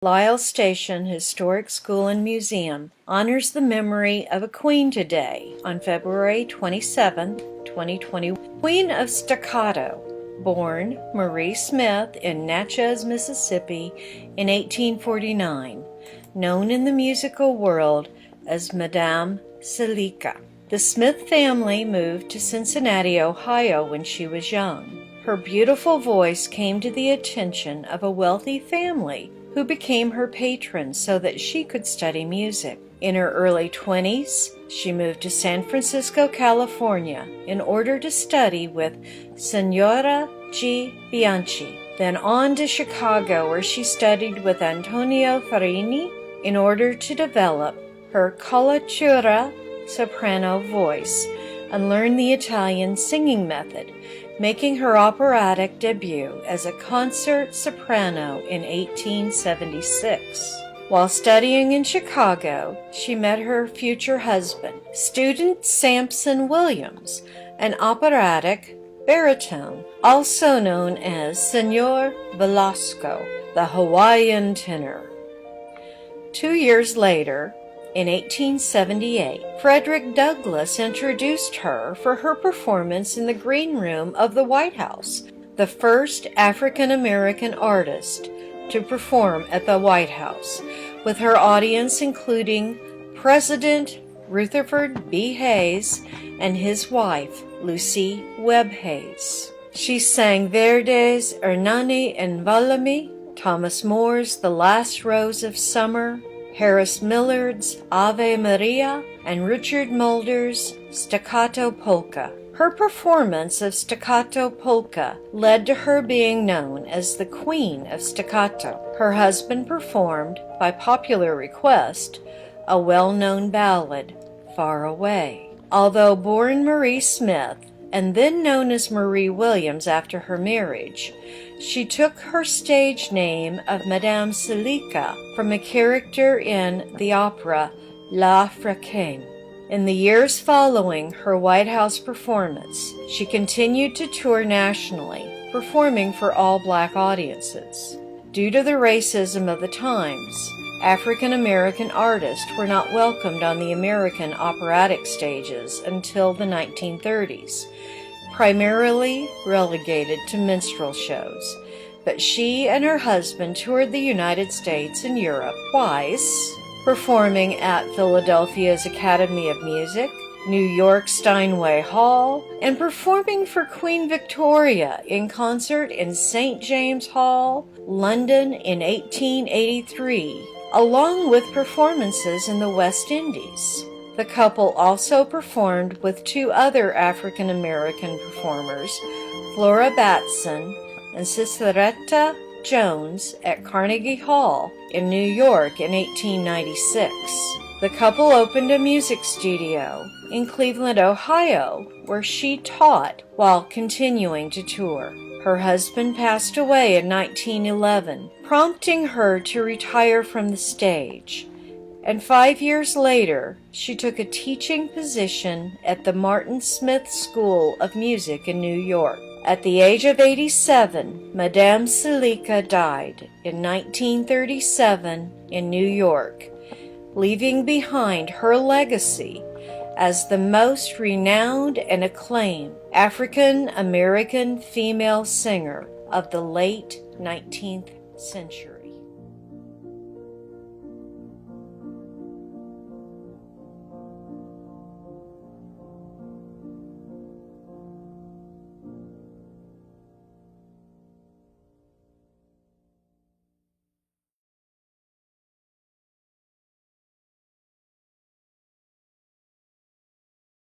Lyles Station Historic School and Museum honors the memory of a queen today on February 27, 2020. Queen of Staccato, born Marie Smith in Natchez, Mississippi in 1849, known in the musical world as Madame Selika. The Smith family moved to Cincinnati, Ohio when she was young. Her beautiful voice came to the attention of a wealthy family who became her patron so that she could study music. In her early 20s, she moved to San Francisco, California, in order to study with Signora G. Bianchi, then on to Chicago, where she studied with Antonio Farini in order to develop her coloratura soprano voice and learn the Italian singing method, making her operatic debut as a concert soprano in 1876. While studying in Chicago, she met her future husband, student Sampson Williams, an operatic baritone, also known as Signor Velosko, the Hawaiian tenor. 2 years later, in 1878, Frederick Douglass introduced her for her performance in the Green Room of the White House, the first African-American artist to perform at the White House, with her audience including President Rutherford B. Hayes and his wife, Lucy Webb Hayes. She sang Verdi's Ernani and Valami, Thomas Moore's The Last Rose of Summer, Harris Millard's Ave Maria, and Richard Mulder's Staccato Polka. Her performance of Staccato Polka led to her being known as the Queen of Staccato. Her husband performed, by popular request, a well-known ballad, Far Away. Although born Marie Smith, and then known as Marie Williams after her marriage, she took her stage name of Madame Selika from a character in the opera L'Africaine. In the years following her White House performance, she continued to tour nationally, performing for all black audiences. Due to the racism of the times, African American artists were not welcomed on the American operatic stages until the 1930s, primarily relegated to minstrel shows. But she and her husband toured the United States and Europe twice, performing at Philadelphia's Academy of Music, New York's Steinway Hall, and performing for Queen Victoria in concert in St. James Hall, London in 1883, along with performances in the West Indies. The couple also performed with two other African American performers, Flora Batson and Ciceretta Jones, at Carnegie Hall in New York in 1896. The couple opened a music studio in Cleveland, Ohio, where she taught while continuing to tour. Her husband passed away in 1911, prompting her to retire from the stage. And 5 years later, she took a teaching position at the Martin Smith School of Music in New York. At the age of 87, Madame Selika died in 1937 in New York, leaving behind her legacy as the most renowned and acclaimed African American female singer of the late 19th century.